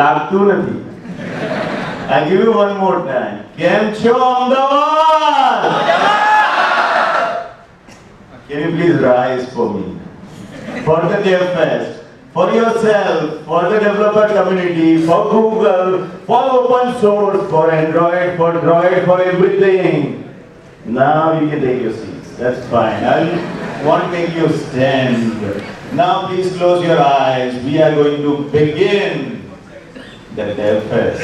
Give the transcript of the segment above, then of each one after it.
લાગતું નથી. I'll give you one more time. કેમ છો Ahmedabad? Can you please rise for me? For the DevFest, for yourself, for the developer community, for Google, for open source, for Android, for Droid, for everything. Now you can take your seats. That's fine. I won't make you stand. Now please close your eyes. We are going to begin the DevFest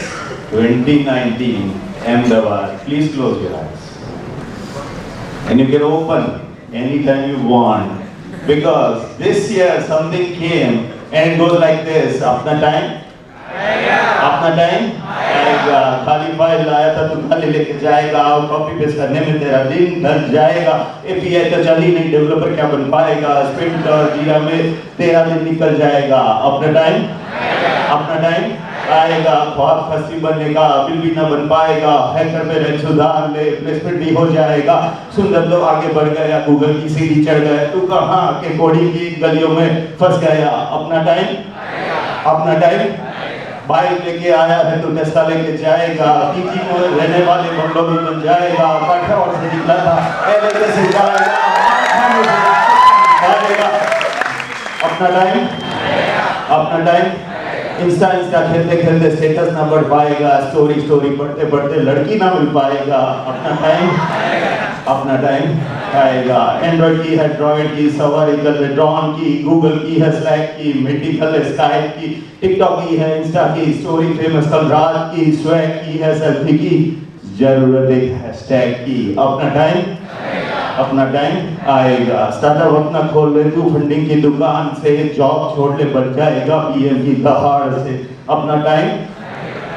2019 Ahmedabad. Please close your eyes. And you can open anytime you want. Because this year something came and it goes like this. Apna time? अपना time आएगा. खाली file लाया था तो खाली लेके जाएगा. Copy paste करने में तेरा दिन ढल जाएगा. एपीआई तो चल ही नहीं, डेवलपर क्या बन पाएगा. स्प्रिंट और जीरा में तेरा दिन निकल जाएगा. अपना टाइम आएगा. बहुत फंसी बनेगा, बिल भी ना बन पाएगा. हैकर पे रेंज सुधार ले, प्लेसमेंट भी हो जाएगा. सुंदर लोग आगे बढ़ गया, गूगल की सीढ़ी चढ़ गए. तू कहाँ के कोडिंग की गलियों में फंस गया. अपना टाइम बाइक लेके आया है तो टेस्ला लेके जाएगा. पीजी में रहने वाले बंगलों में बन जाएगा. काठियावाड़ से निकला था एलए से जाएगा. अपना टाइम इंस्टा खेलते खेलते स्टेटस ना बढ़ पाएगा. स्टोरी पढ़ते पढ़ते लड़की ना मिल पाएगा. अपना टाइम आएगा. एंड्रॉइड की है, ड्रॉइड की, सवारी कर ले ड्रॉन की, गूगल की है, स्लैक की, मेडिकल है, स्काइप की, टिकटॉक की है, इंस्टा की स्टोरी फेमस कल रात की, स्वैग की है, सेल्फी की, जरूरत एक हैशटैग की. अपना टाइम आएगा. स्टार्टअप अपना खोल ले तू फंडिंग की दुकान से. जॉब छोड़ ले बन जाएगा पीएम की दहाड़ से. अपना time.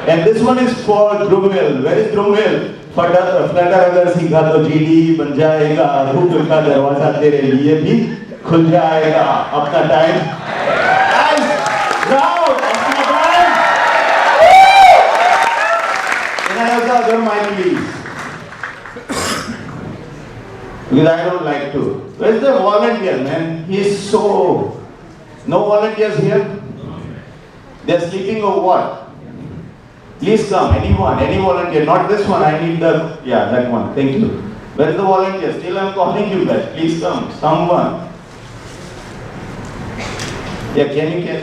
And this one is for ध्रुववेल. वेयर इज ध्रुववेल? फ्लटर अगर सीखा तो जीडी बन जाएगा. गूगल का दरवाजा तेरे लिए भी खुल जाएगा. अपना time. Can I have the other mic, please? Because I don't like to. Where's the volunteer, man? He's so... No volunteers here? They're sleeping or what? Please come, anyone, any volunteer. Not this one, I need the... Yeah, that one, thank you. Where's the volunteer? Still I'm calling you guys. Please come, someone. Yeah, can you get...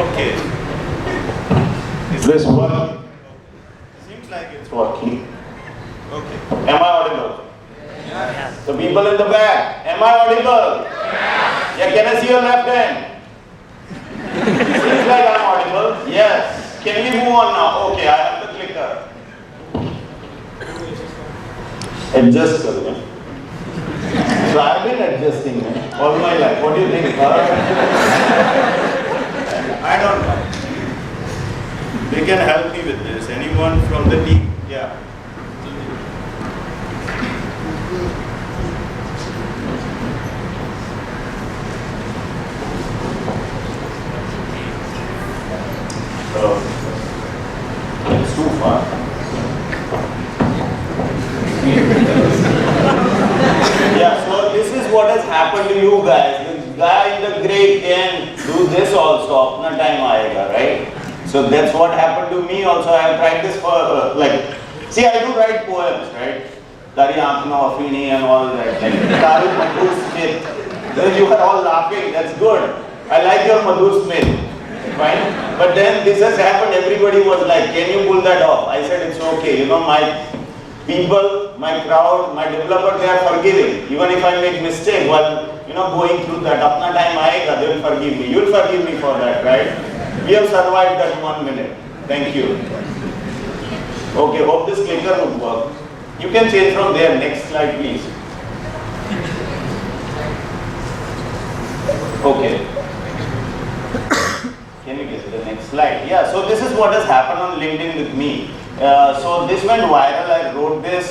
Okay. Is this working? Seems like it's working. Okay. Am I audible? Yes. The people in the back, am I audible? Yeah, can I see your left hand? Seems like I'm audible. Yes. Can we move on now? Okay, I have the clicker. Adjust, sir. So I've been adjusting all my life. What do you think? I don't know. They can help me with this. Anyone from the team? Yeah. It's too far. Yeah, so this is what has happened to you guys. The guy in the gray can do this also. Apna time aayega, right? So that's what happened to me also. I have practiced for see, I do write poems, right? Tari Aankhno Afini and all that. Like Taru Madhur Smith. Then you are all laughing. That's good. I like your Madhur Smith. Fine. But then this has happened. Everybody was like, "Can you pull that off?" I said, "It's okay. You know, my people, my crowd, my developer, they are forgiving. Even if I make mistake while going through that, apna time aayega, they will forgive me. You'll forgive me for that, right?" We have survived that 1 minute. Thank you. Okay, hope this clicker would work. You can change from there. Next slide, please. Okay. Can you get the next slide? Yeah, so this is what has happened on LinkedIn with me. So this went viral. I wrote this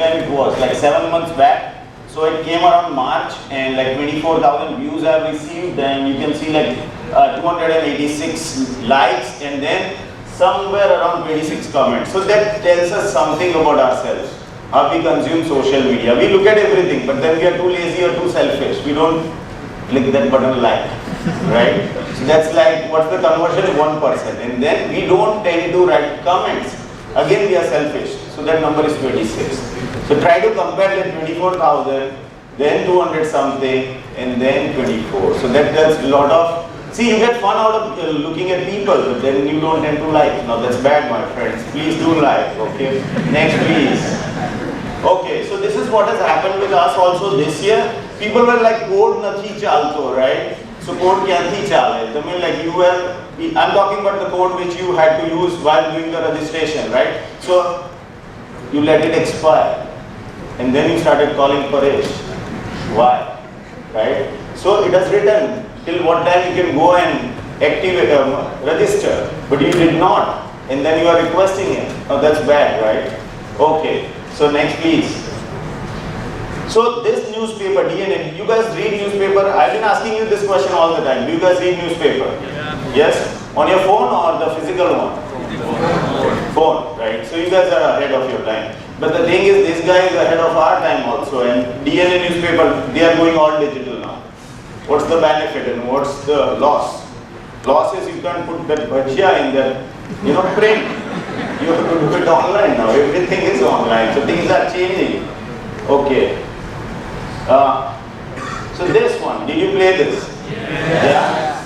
when it was like 7 months back. So it came around March and like 24,000 views I have received, and you can see like 286 likes and then somewhere around 26 comments. So that tells us something about ourselves. how we consume social media. We look at everything, but then we are too lazy or too selfish. We don't click that button like, right? So that's like, what's the conversion? 1%. And then we don't tend to write comments. Again, we are selfish. So that number is 26. So try to compare that 24,000, then 200 something, and then 24. So that does a lot of, see, you get fun out of looking at people, but then you don't tend to like. Now that's bad, my friends. Please do like, okay? Next, please. Okay, so this is what has happened with us also this year. People were like, code nathi chalto, right? So code kya thi chale? I mean, like you were, I'm talking about the code which you had to use while doing the registration, right? So you let it expire, and then you started calling Paresh. Why? Right? So it has written till what time you can go and activate, register, but you did not, and then you are requesting it. Now that's bad, right? Okay. So next, please. So this newspaper, DNA, you guys read newspaper? I've been asking you this question all the time. Do you guys read newspaper? Yeah. Yes? On your phone or the physical one? Phone, right? So you guys are ahead of your time. But the thing is, this guy is ahead of our time also, and DNA newspaper, they are going all digital now. What's the benefit and what's the loss? Loss is you can't put that bhajia in that, print. You have to do it online now. Everything is online. So things are changing. Okay. So this one, did you play this? Yeah.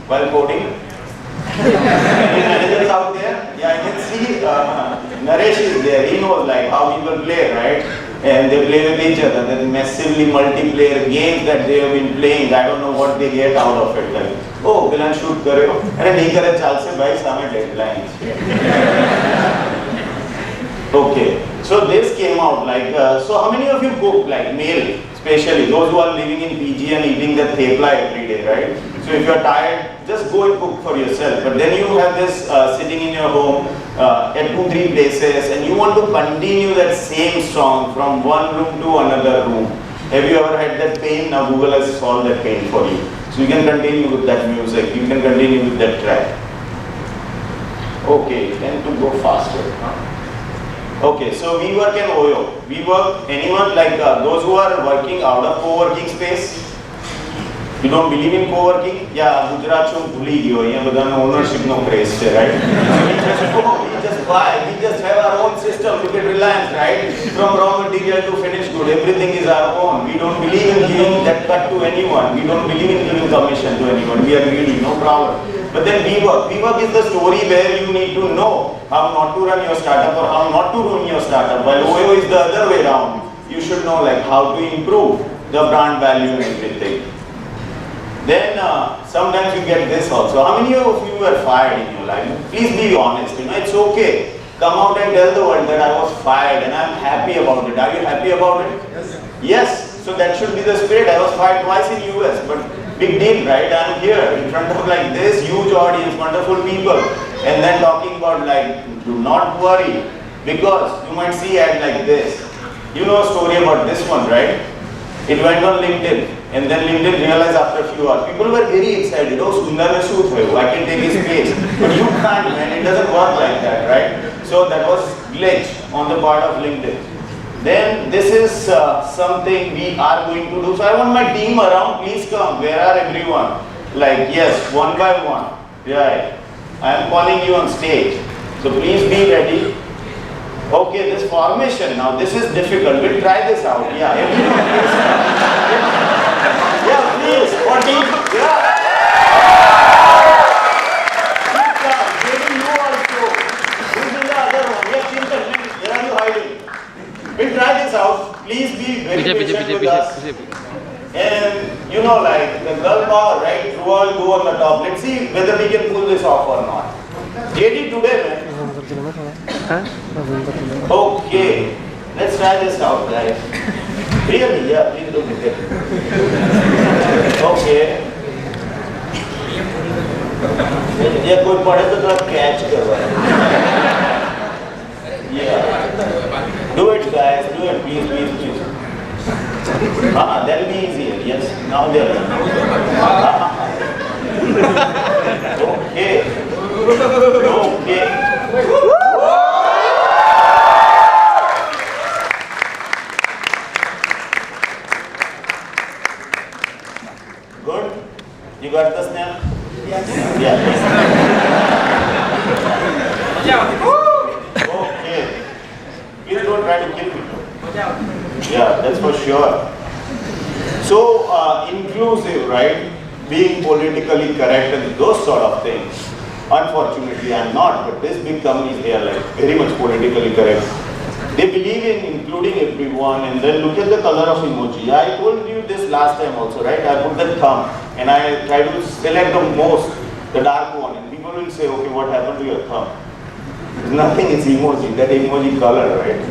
While coding? Any managers out there? Yeah, I can see Naresh is there. He knows like how people play, right? And they play with each other. Then massively multiplayer games that they have been playing. I don't know what they get out of it. Like, oh, villain shoot kare ho. Arey nahi kare chal se bhai same deadlines. Okay. So this came out like, so how many of you cook, like male, especially those who are living in PG and eating the thepla every day, right? So if you are tired, just go and cook for yourself. But then you have this sitting in your home at 2-3 places, and you want to continue that same song from one room to another room. Have you ever had that pain? Now Google has solved that pain for you. So you can continue with that music, you can continue with that track. Okay, then to go faster. Okay, so we work in OYO. We work, anyone like those who are working out of co-working space? You don't believe in co-working? Yeah, Gujarat show bhuli gyo. Here badana ownership no craze, right? So we just go, we just buy, we just have our own system. Look at Reliance, right? From raw material to finished good, everything is our own. We don't believe in giving that cut to anyone. We don't believe in giving commission to anyone. We are greedy, no problem. But then WeWork. WeWork is the story where you need to know how not to run your startup or how not to ruin your startup. While OYO is the other way around. You should know like how to improve the brand value and everything. Then sometimes you get this also. How many of you were fired in your life? Please be honest. It's okay. Come out and tell the world that I was fired and I'm happy about it. Are you happy about it? Yes. Yes. So that should be the spirit. I was fired twice in US, but big deal, right? I'm here in front of like this huge audience, wonderful people, and then talking about like, do not worry, because you might see ad like this. You know a story about this one, right? It went on LinkedIn, and then LinkedIn realized after a few hours, people were very excited. Oh, Sundar mein shoot hoye, I can take his place. But you can't, man. It doesn't work like that, right? So that was glitch on the part of LinkedIn. Then this is something we are going to do. So I want my team around. Please come. Where are everyone? Like yes, one by one. Right. I am calling you on stage. So please be ready. Okay, this formation now. This is difficult. We'll try this out. Yeah, everyone please come. Yeah, please. What team? Yeah. Please come. Maybe you also. Who's in the other one? Yeah, Chintan. Where are you hiding? We'll try this out. Please be very patient with us. And you know, like the girl power, right? Throw all go on the top. Let's see whether we can pull this off or not. JD today, man. Okay, let's try this out, guys. Really? Yeah, please look at it. Okay. Yeah, कोई पढ़े तो थोड़ा catch करवा. Yeah. Do it, guys. Do it, please, please, please. That'll be easier. Yes. Now they're. Okay. Okay. Good? You got the snap? Yes. Yeah. Okay. Please don't try to kill me. Yeah, that's for sure. So, inclusive, right? Being politically correct and those sort of things. Unfortunately, I'm not, but these big companies, they are like very much politically correct. They believe in including everyone, and then look at the color of emoji. I told you this last time also, right? I put the thumb and I try to select the dark one, and people will say, okay, what happened to your thumb? It's nothing, it's emoji, that emoji color, right?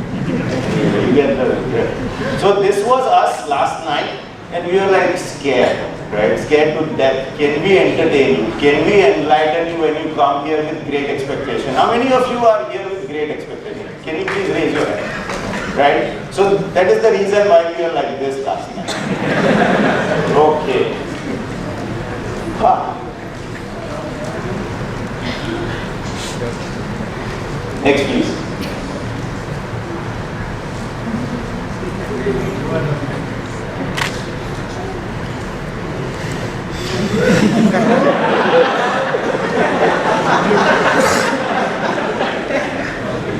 You get the. So this was us last night, and we were like scared, right? Scared to death. Can we entertain you? Can we enlighten you when you come here with great expectation? How many of you are here with great expectation? Can you please raise your hand? Right? So that is the reason why we are like this last night. Okay. Next, please.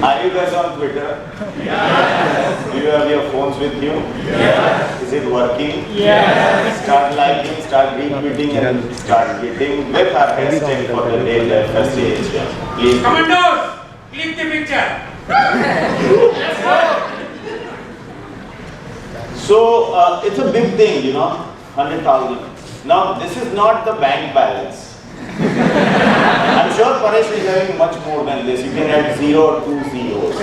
Are you guys on Twitter? Yes. Do you have your phones with you? Yes. Is it working? Yes. Start liking, start retweeting, and start getting with our hashtag for the day DevFest. Please. Commandos, click the picture. Let's go. So it's a big thing, 100,000. Now this is not the bank balance. I'm sure Paresh is having much more than this. You can add 0 or 2 zeros.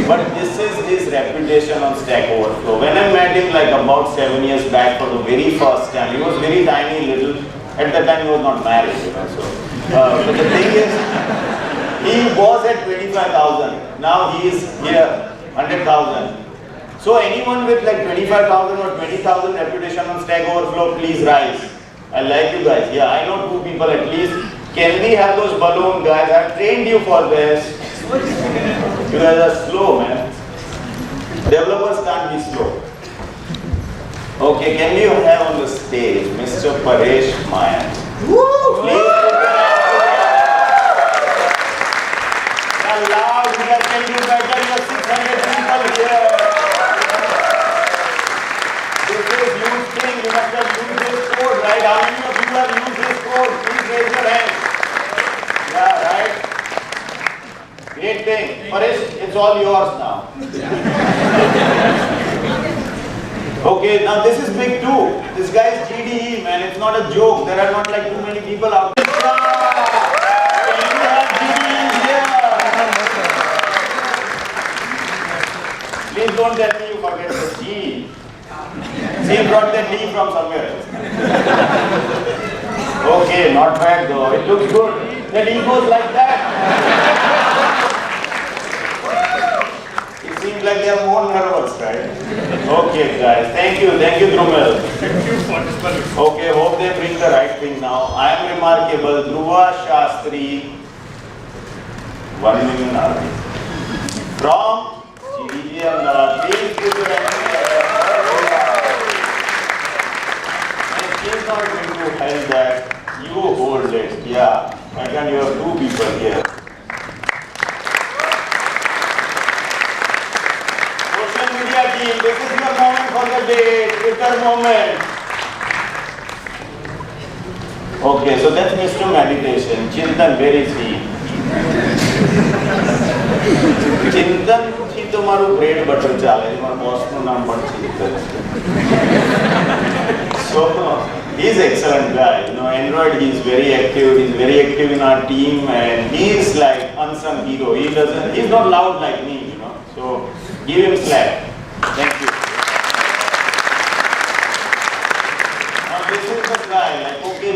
But this is his reputation on Stack Overflow. When I met him like about 7 years back for the very first time, he was very tiny little. At that time he was not married, But the thing is, he was at 25,000. Now he is here, 100,000. So anyone with like 25,000 or 20,000 reputation on Stack Overflow, please rise. I like you guys. Yeah, I know 2 people at least. Can we have those balloon guys? I've trained you for this. You guys are slow, man. Developers can't be slow. Okay, can we have on the stage Mr. Paresh Mayan? Woo! Please put your hands together. Loud, you guys can do better. You are 600 people here. This is huge thing. You must have used this code, right? How many of you have used this code? Please raise your hand. Yeah, right? Great thing. Paresh, it's all yours now. Okay, now this is big too. This guy is GDE, man. It's not a joke. There are not like too many people out there. Can you have GDE here? Please don't tell me you forget the G. See, you brought the D from somewhere else. Okay, not bad though. It looks good. The D goes like that. It seems like they are more nervous, right? Okay, guys. Thank you, Drumel. Thank you for this. Okay, hope they bring the right thing now. I am remarkable. Dhruva Shastri, 1 million army. From GDG Ahmedabad. Please give your hand. He's not going to help that. You hold it. Yeah. Again, you have 2 people here. Social media team, this is your moment for the day. Twitter moment. Okay, so that's Mr. Meditation. Chintan, where is he? Chintan, he tomorrow bread butter challenge. My boss no naam but Chintan. So he's an excellent guy. Android, he's very active. He's very active in our team, and he's like unsung hero. He's not loud like me, So give him slack. Thank you. Now this is the guy, like okay,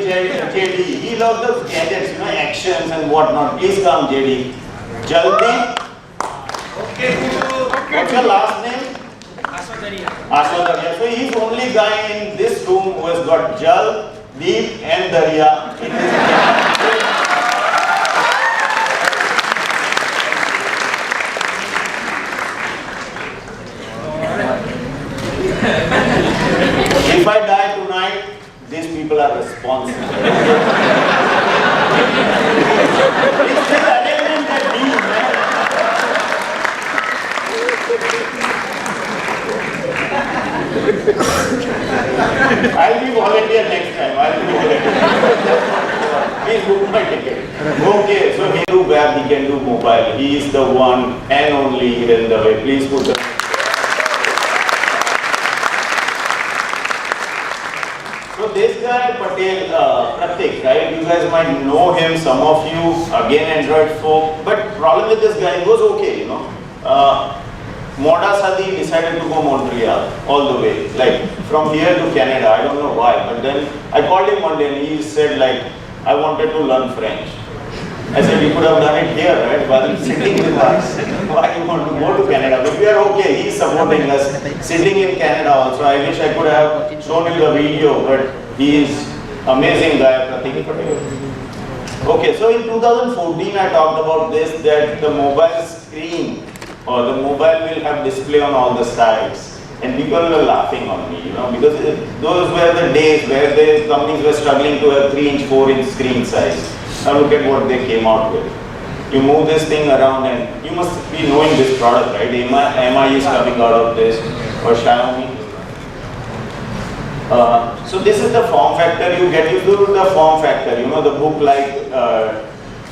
JD. He loves the gadgets, actions and whatnot. Please come, JD. Jaldi. Okay. What's your last name? Aswadaria. So he's the only guy in this room who has got Jal, Deep and Darya in his If I die tonight, these people people are responsible. It's still attending that deal, man. I'll be volunteer next time. Please book my ticket. Okay, so he do web, he can do mobile. He is the one and only in the way. Please put the. So this guy Patel, Pratik, right? You guys might know him, some of you, again Android folk. But problem with this guy, he was okay, you know. Moda Sadi decided to go Montreal all the way, like from here to Canada. I don't know why, but then I called him one day and he said like, I wanted to learn French. I said, you could have done it here, right? While sitting with us. Why you want to go to Canada? But we are okay. He's supporting us. Sitting in Canada also. I wish I could have shown you the video, but he is amazing guy, Pratik Patel. Okay, so in 2014 I talked about this, that the mobile screen or the mobile will have display on all the sides. And people were laughing on me, you know, because those were the days where the companies were struggling to have 3-inch, 4-inch screen size. Now look at what they came out with. You move this thing around and you must be knowing this product, right? MI is coming out of this, or Xiaomi. So this is the form factor. You get used to the form factor, you know, the book like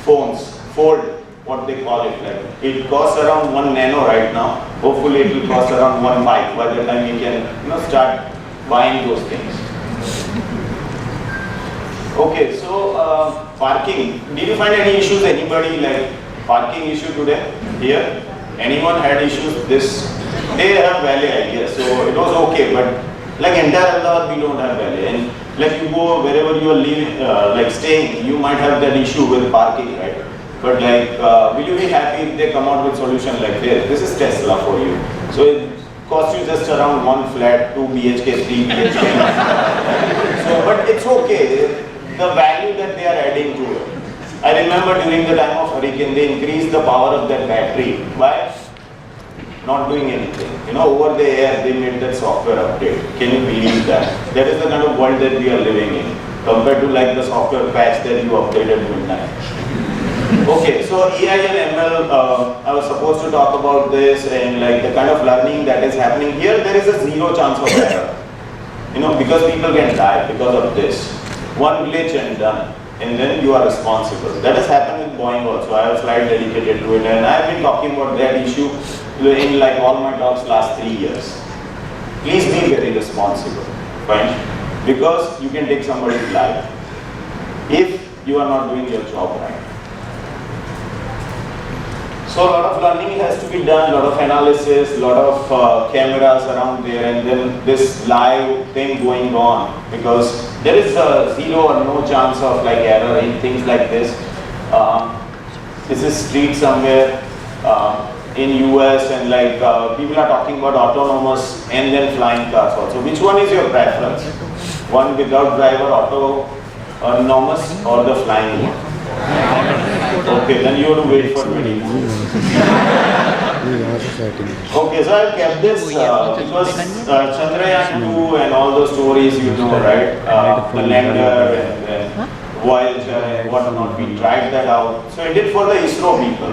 phones, fold, what they call it. Like it costs around 1 nano right now. Hopefully it will cost around 1 byte by the time you can, you know, start buying those things. Okay, so parking. Did you find any issues? Anybody like parking issue today? Here? Anyone had issues? They have valet, I guess. So it was okay, but like entire Ahmedabad we don't have valet. And like you go wherever you are living, like staying, you might have that issue with parking, right? But like, will you be happy if they come out with solution like this? This is Tesla for you. So it costs you just around 1 flat, 2 BHK, 3 BHK. So, but it's okay. The value that they are adding to it. I remember during the time of hurricane, they increased the power of that battery by not doing anything. You know, over the air, they made that software update. Can you believe that? That is the kind of world that we are living in, compared to like the software patch that you updated midnight. Okay, so AI and ML, I was supposed to talk about this and like the kind of learning that is happening here. There is a 0 chance of error. You know, because people can die because of this. One glitch and done, and then you are responsible. That has happened with Boeing also. I have a slide dedicated to it, and I have been talking about that issue in like all my talks last 3 years. Please be very responsible, fine? Because you can take somebody's life if you are not doing your job right. So a lot of learning has to be done, a lot of analysis, a lot of cameras around there, and then this live thing going on, because there is a 0 or no chance of like error in things like this. This is street somewhere in US, and like people are talking about autonomous and then flying cars also. Which one is your preference? One without driver, autonomous, or the flying one? Okay, then you have to wait for 20 minutes. Okay, so I've kept this because Chandrayaan 2 and all those stories, you know, right? The lander and then Voyager and whatnot, we tried that out. So I did for the ISRO people.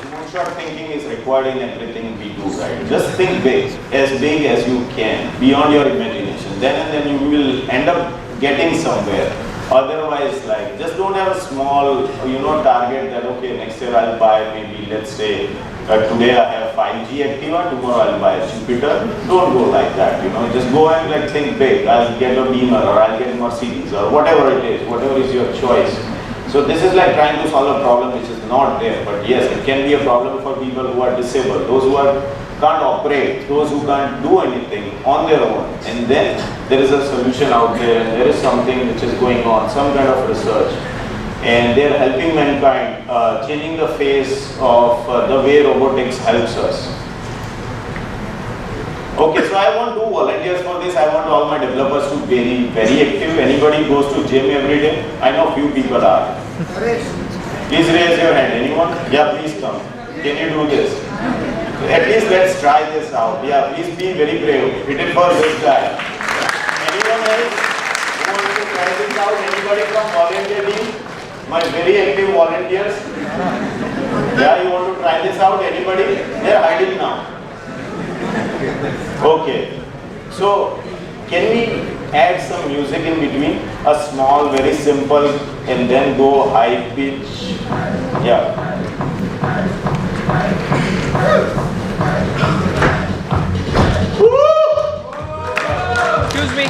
Moonshot thinking is required in everything we do, right? Just think big as you can, beyond your imagination. Then and then you will end up getting somewhere. Otherwise, like, just don't have a small, you know, target that, okay, next year I'll buy maybe, let's say, today I have 5G Activa, tomorrow I'll buy a Jupiter. Don't go like that, you know, just go and like think big. I'll get a Beamer or I'll get a Mercedes or whatever it is, whatever is your choice. So this is like trying to solve a problem which is not there, but yes, it can be a problem for people who are disabled, those who can't operate, those who can't do anything on their own. And then there is a solution out there, and there is something which is going on, some kind of research. And they are helping mankind, changing the face of the way robotics helps us. Okay, so I want 2 volunteers for this. I want all my developers to be very active. Anybody goes to gym every day? I know few people are. Please raise your hand. Anyone? Yeah, please come. Can you do this? At least let's try this out. Yeah, please be very brave. Hit it for this guy. Anyone else who wants to try this out? Anybody from volunteer team? My very active volunteers. Yeah, you want to try this out? Anybody? They're hiding now. Okay. So, can we add some music in between? A small, very simple, and then go high pitch. Yeah. Excuse me.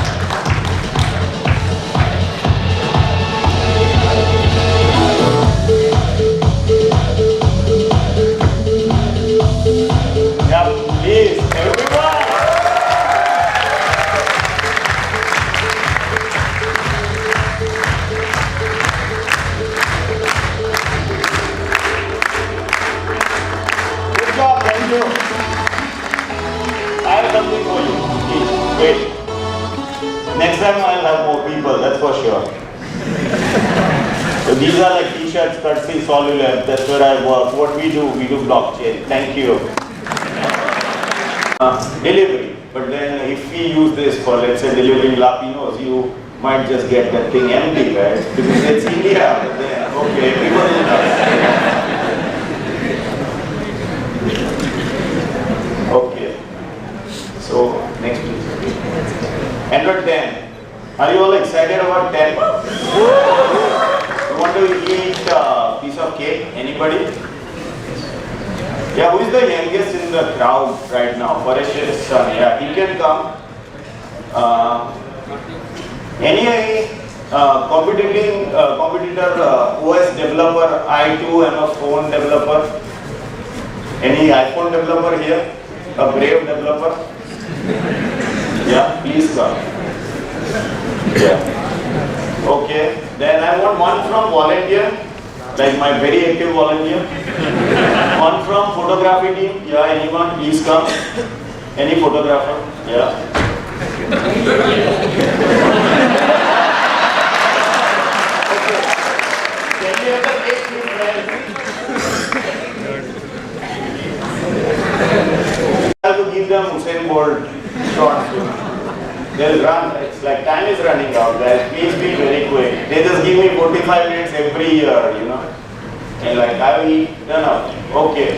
Yeah, please, everyone. Good job, thank you. I have something for you. Please, wait. Next time I'll have more people, that's for sure. So these are like t-shirts, courtesy Solulab, that's where I work. What we do blockchain. Thank you. Delivery. But then if we use this for, let's say, delivering lapinos, you might just get that thing empty, right? Because it's India. But then, okay, everybody knows. Okay. So, next please. Android 10. Are you all excited about 10? You want to eat a piece of cake? Anybody? Yeah, who is the youngest in the crowd right now? Paresh's son. Yeah, he can come. Any competitor OS developer? I too am a phone developer. Any iPhone developer here? A Brave developer? Yeah, please come. Yeah. Okay. Then I want one from volunteer, like my very active volunteer. One from photography team. Yeah, anyone? Please come. Any photographer? Yeah. Okay. Can we have the cake, please, friends? I have to give them Usain Bolt shots. They'll run. It's like time is running out, guys. Please be very quick. They just give me 45 minutes every year, you know. And like I will eat, no. Okay.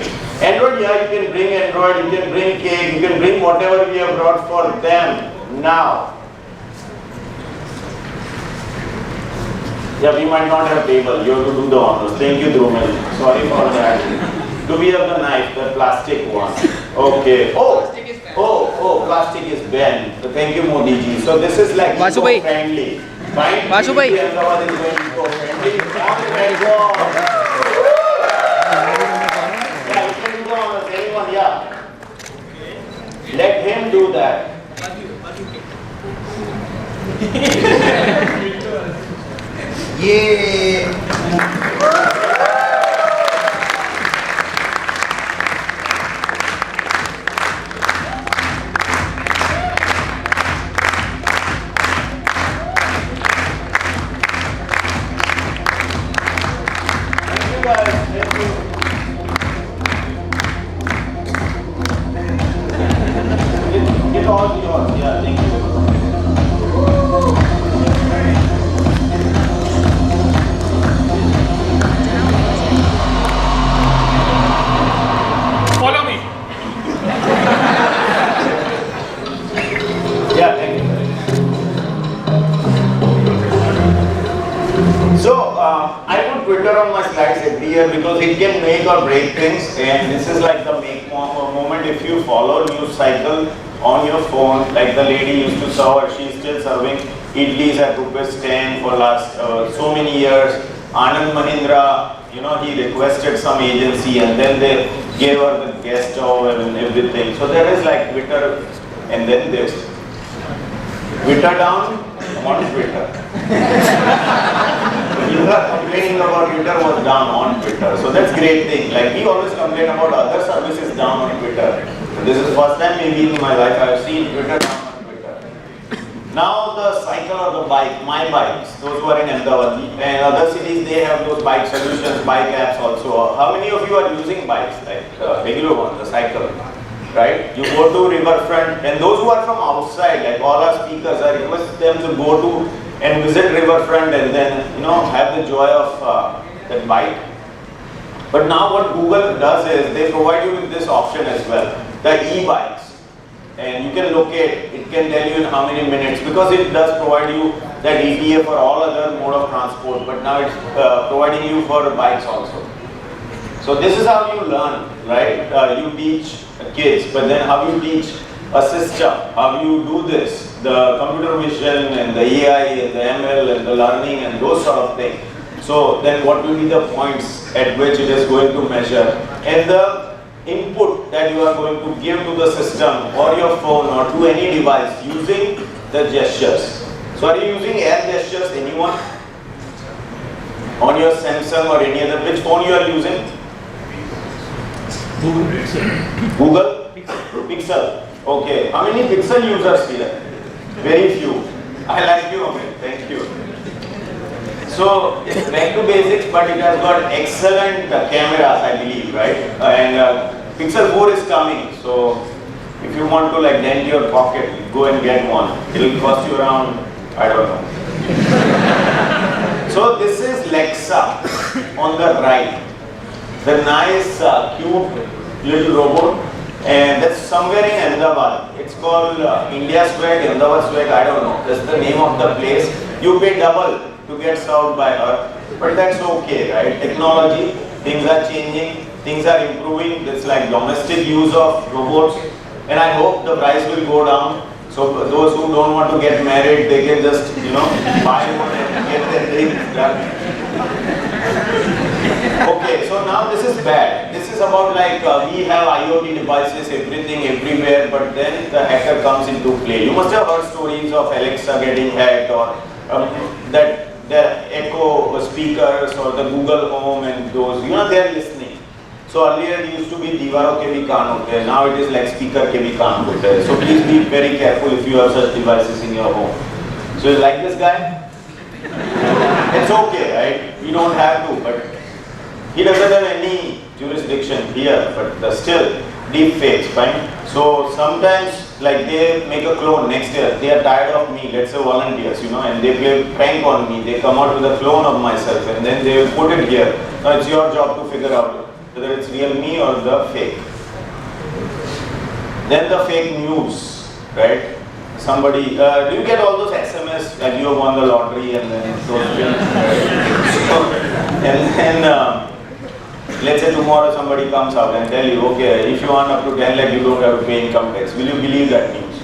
Android, yeah, you can bring Android, you can bring cake, you can bring whatever we have brought for them now. Yeah, we might not have table. You have to do the honors. Thank you, Drumel. Sorry for that. Do we have the knife, the plastic one? Okay. Oh, plastic is banned. So thank you, Modi ji. So this is like eco-friendly. Vasu bhai. Ahmedabad is going eco-friendly. Yeah, you can do the honors. Anyone, yeah. Let him do that. Yeah. Get all yours, yeah, thank you. Follow me. Yeah, thank you. So, I put Twitter on my slides every year because it can make or break things, and this is like the make moment. If you follow news cycle on your phone, like the lady used to serve, she's still serving idlis at ₹10 for last so many years. Anand Mahindra, you know, he requested some agency and then they gave her the guest job and everything. So there is like Twitter and then this. Twitter down, I'm on Twitter. You are complaining about Twitter was down on Twitter. So that's great thing. Like we always complain about other services down on Twitter. So this is the first time maybe in my life I have seen Twitter down on Twitter. Now the cycle or the bike, my bikes, those who are in Ahmedabad and other cities, they have those bike solutions, bike apps also. How many of you are using bikes, like regular one, the cycle, right? You go to riverfront, and those who are from outside, like all our speakers, I request them to go to and visit riverfront and then, have the joy of that bike. But now what Google does is, they provide you with this option as well, the e-bikes. And you can locate, it can tell you in how many minutes, because it does provide you that ETA for all other mode of transport, but now it's providing you for bikes also. So this is how you learn, right? You teach kids, but then how you teach a system, how you do this, the computer vision and the AI and the ML and the learning and those sort of things. So then what will be the points at which it is going to measure, and the input that you are going to give to the system or your phone or to any device using the gestures. So are you using air gestures, anyone? On your Samsung or any other, which phone you are using? Google Pixel. Okay. How many Pixel users here? Very few. I like you, okay. Thank you. So it's back to basics, but it has got excellent cameras, I believe, right? And Pixel 4 is coming. So if you want to like dent your pocket, go and get one. It will cost you around, I don't know. So this is Lexa on the right. The nice, cute little robot, and that's somewhere in Ahmedabad. It's called India Swag, Ahmedabad Swag, I don't know. That's the name of the place. You pay double to get served by her, but that's okay, right? Technology, things are changing, things are improving. It's like domestic use of robots, and I hope the price will go down. So those who don't want to get married, they can just, buy one and get their things done. Okay, so now this is bad. This is about like we have IoT devices, everything, everywhere, but then the hacker comes into play. You must have heard stories of Alexa getting hacked, or that the Echo speakers or the Google Home and those, they are listening. So earlier it used to be Diwaro ke bhi kaan hote hai. Now it is like speaker ke bhi kaan hote hai. So please be very careful if you have such devices in your home. So you like this guy? It's okay, right? You don't have to, but he doesn't have any jurisdiction here, but still, deep fakes, fine. So sometimes, like they make a clone next year, they are tired of me, let's say volunteers, and they play prank on me, they come out with a clone of myself and then they will put it here. Now it's your job to figure out whether it's real me or the fake. Then the fake news, right? Somebody, do you get all those SMS that you have won the lottery and then those things? And then, let's say tomorrow somebody comes out and tell you, okay, if you earn up to 10 lakh, you don't have to pay income tax. Will you believe that news?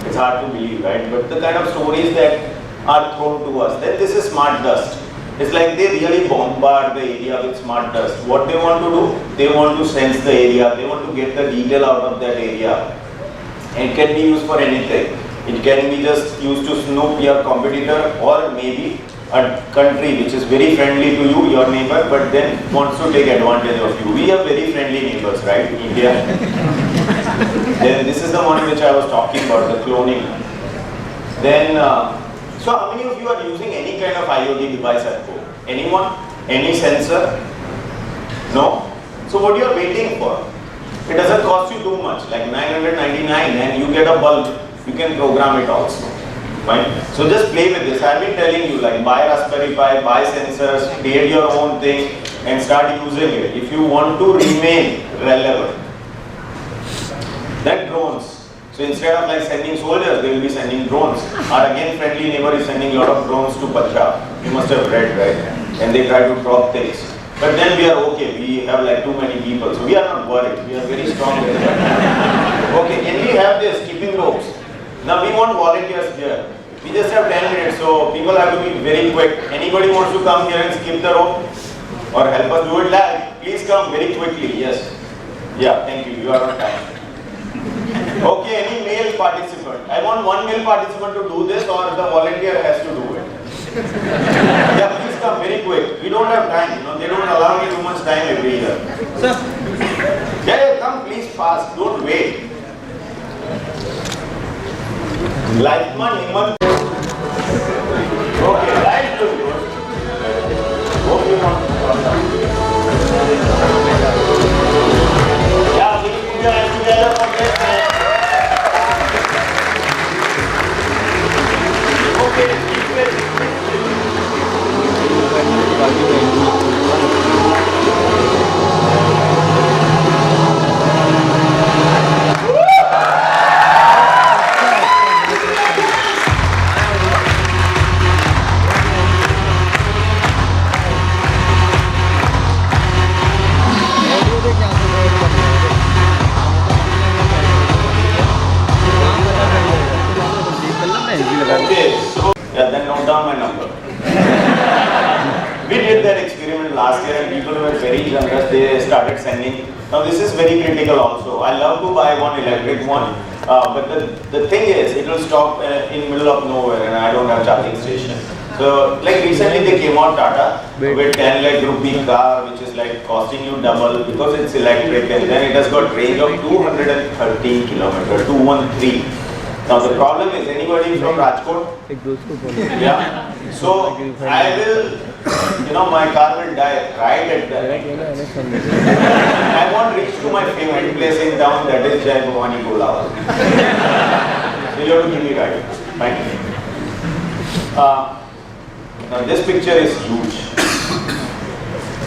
It's hard to believe, right? But the kind of stories that are thrown to us, then this is smart dust. It's like they really bombard the area with smart dust. What they want to do? They want to sense the area. They want to get the detail out of that area. It can be used for anything. It can be just used to snoop your competitor, or maybe a country which is very friendly to you, your neighbor, but then wants to take advantage of you. We have very friendly neighbors, right? India. Then this is the one which I was talking about, the cloning. Then, so how many of you are using any kind of IoT device at home? Anyone? Any sensor? No? So what you are waiting for? It doesn't cost you too much, like 999, and you get a bulb. You can program it also. Fine. So just play with this. I've been telling you, like buy Raspberry Pi, buy sensors, create your own thing and start using it if you want to remain relevant. Then drones. So instead of like sending soldiers, they will be sending drones. Our again friendly neighbor is sending a lot of drones to Punjab. You must have read, right? And they try to drop things. But then we are okay. We have like too many people. So we are not worried. We are very strong. Okay, can we have this skipping ropes? Now we want volunteers here. We just have 10 minutes, so people have to be very quick. Anybody wants to come here and skip the rope or help us do it live? Please come very quickly. Yes. Yeah, thank you. You are on time. Okay, any male participant? I want one male participant to do this, or the volunteer has to do it. Yeah, please come very quick. We don't have time. They don't allow me too much time every year. Sir. Yeah, come please fast. Don't wait. Like man, human. Okay, right. Okay, yeah, we put your hands together for this. Okay, keep it. Okay, so yeah, then note down my number. We did that experiment last year and people were very generous. They started sending. Now this is very critical also. I love to buy one electric one, but the thing is, it will stop in middle of nowhere and I don't have charging station. So like recently they came out Tata with 10 lakh rupee car, which is like costing you double because it's electric, and then it has got range of 213 kilometers, 213. Now the problem is, anybody from Rajkot? Yeah. So I will, my car will die right at that. I won't reach to my favorite place in town, that is Jai Bhavani Golawal. So you have to give me right. Thank you. Now this picture is huge.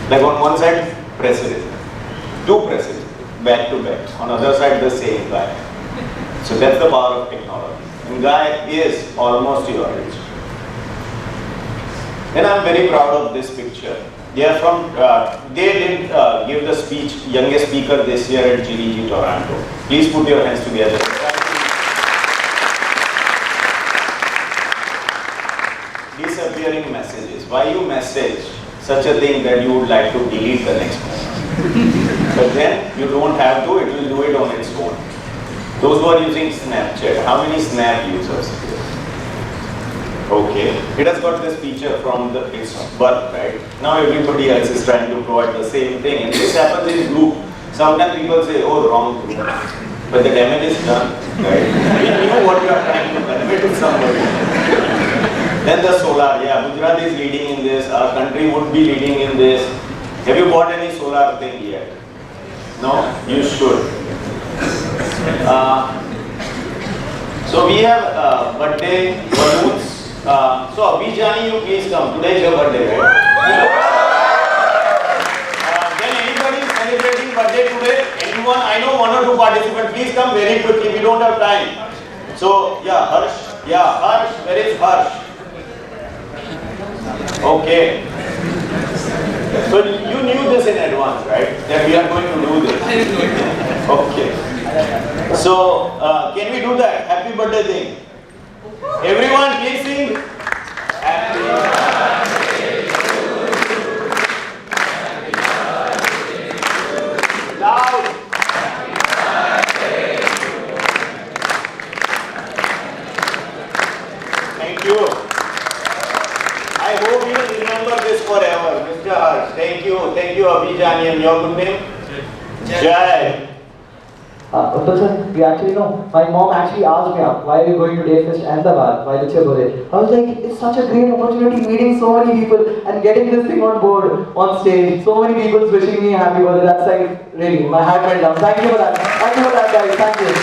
Like on one side, president. Two presidents, back to back. On the other side, the same guy. So that's the power of technology. And guy is almost your age. And I'm very proud of this picture. They are from, they did give the speech, youngest speaker this year at GDG Toronto. Please put your hands together. Disappearing messages. Why you message such a thing that you would like to delete the next moment? But then you don't have to, it will do it on its own. Those who are using Snapchat, how many Snap users? Okay, it has got this feature from its birth, right? Now everybody else is trying to provide the same thing, and this happens in group. Sometimes people say, oh, wrong group. But the damage is done, right? We knew what you are trying to convey to somebody. Then the solar, yeah, Gujarat is leading in this, our country would be leading in this. Have you bought any solar thing yet? No? You should. So we have birthday balloons. So Abhijani, you please come. Today is your birthday, right? Then anybody is celebrating birthday today? Anyone? I know one or two participants. Please come very quickly. We don't have time. So yeah, Harsh. Yeah, Harsh. Where is Harsh? Okay. So you knew this in advance, right? That we are going to do this. Okay. So, can we do that? Happy birthday thing. Everyone, please sing. Happy birthday to you. Happy birthday to you. Loud. Happy birthday to you. Thank you. I hope you will remember this forever. Mr. Harsh, thank you. Thank you, Abhijani. And your good name? Jai. Utpal sir, we actually know, my mom actually asked me why are you going to DevFest Ahmedabad, why it's your birthday. I was like, it's such a great opportunity meeting so many people and getting this thing on board, on stage. So many people wishing me happy birthday. That's like, really, my heart went down. Thank you for that. Thank you for that, guys. Thank you.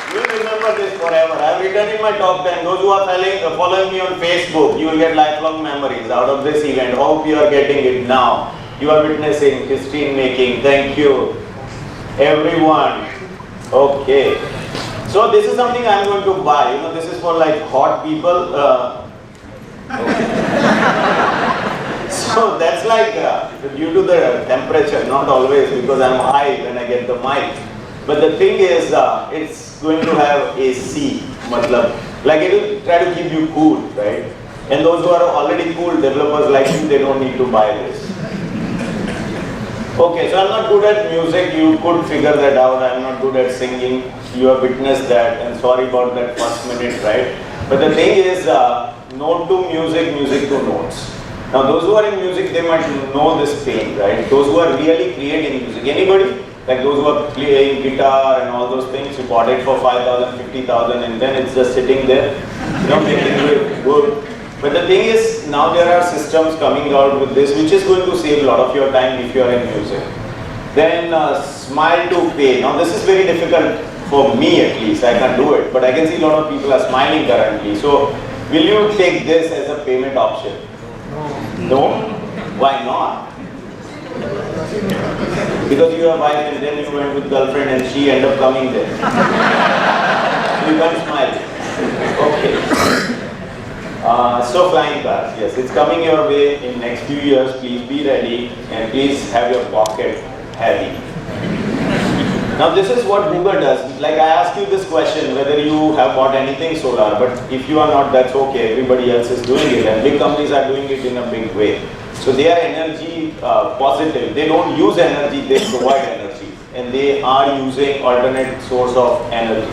You will remember this forever. I have written in my top 10. Those who are following me on Facebook, you will get lifelong memories out of this event. Hope you are getting it now. You are witnessing history making. Thank you. Everyone. Okay. So this is something I am going to buy. This is for like hot people. So that's like due to the temperature, not always because I am high when I get the mic. But the thing is, it's going to have AC. Like it will try to keep you cool, right? And those who are already cool, developers like you, they don't need to buy this. Okay, so I'm not good at music, you could figure that out. I'm not good at singing, you have witnessed that, and sorry about that first minute, right? But the thing is, note to music, music to notes. Now those who are in music, they might know this pain, right? Those who are really creating music. Anybody? Like those who are playing guitar and all those things, you bought it for 5,000, 50,000 and then it's just sitting there, making it good. But the thing is, now there are systems coming out with this which is going to save a lot of your time if you are in music. Then smile to pay. Now this is very difficult for me at least, I can't do it, but I can see a lot of people are smiling currently. So will you take this as a payment option? No? Why not? Because you have wife and then you went with girlfriend and she ended up coming there. You can't smile. Okay. So flying cars, yes, it's coming your way in next few years. Please be ready and please have your pocket heavy. Now this is what Google does. Like I asked you this question whether you have bought anything solar, but if you are not, that's okay. Everybody else is doing it and big companies are doing it in a big way. So they are energy positive. They don't use energy, they provide energy. And they are using alternate source of energy.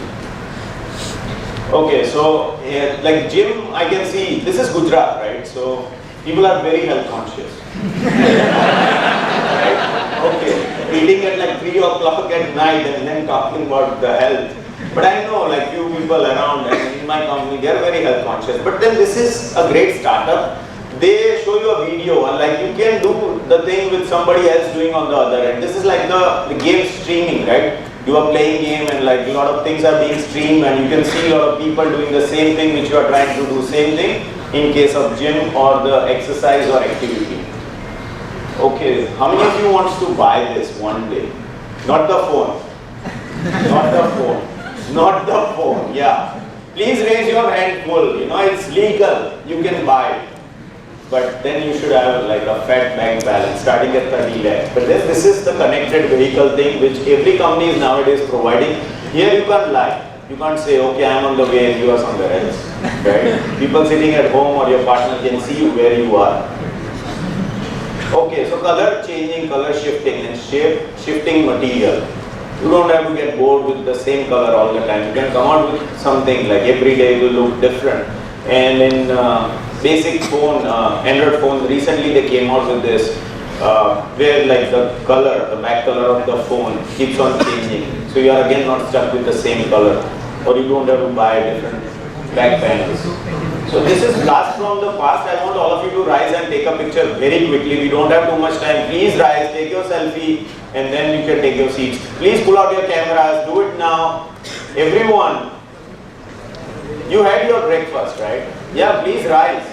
Okay, so like gym, I can see, this is Gujarat, right? So people are very health conscious. Right? Okay, eating at like 3 o'clock at night and then talking about the health. But I know like few people around and in my company, they are very health conscious. But then this is a great startup. They show you a video and like you can do the thing with somebody else doing on the other end. This is like the game streaming, right? You are playing game and like a lot of things are being streamed and you can see a lot of people doing the same thing which you are trying to do. Same thing in case of gym or the exercise or activity. Okay, how many of you wants to buy this one day? Not the phone. Not the phone. Not the phone, yeah. Please raise your hand full. It's legal. You can buy it. But then you should have like a fat bank balance starting at 30 lakh. But then this is the connected vehicle thing which every company is nowadays providing. Here you can't lie. You can't say, okay, I'm on the way and you are somewhere else. Right? People sitting at home or your partner can see you where you are. Okay, so color changing, color shifting and shifting material. You don't have to get bored with the same color all the time. You can come out with something like every day it will look different. And in basic phone, Android phones, recently they came out with this where like the color, the back color of the phone keeps on changing. So you are again not stuck with the same color or you don't have to buy different back panels. So this is blast from the past. I want all of you to rise and take a picture very quickly. We don't have too much time. Please rise, take your selfie and then you can take your seats. Please pull out your cameras, do it now. Everyone. You had your breakfast, right? Yeah, please rise.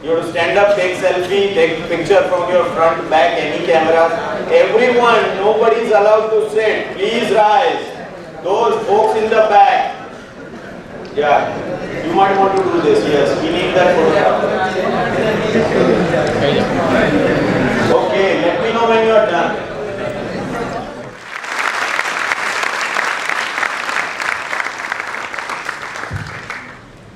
You have to stand up, take selfie, take picture from your front, back, any camera. Everyone, nobody is allowed to sit. Please rise. Those folks in the back. Yeah, you might want to do this. Yes, we need that photograph.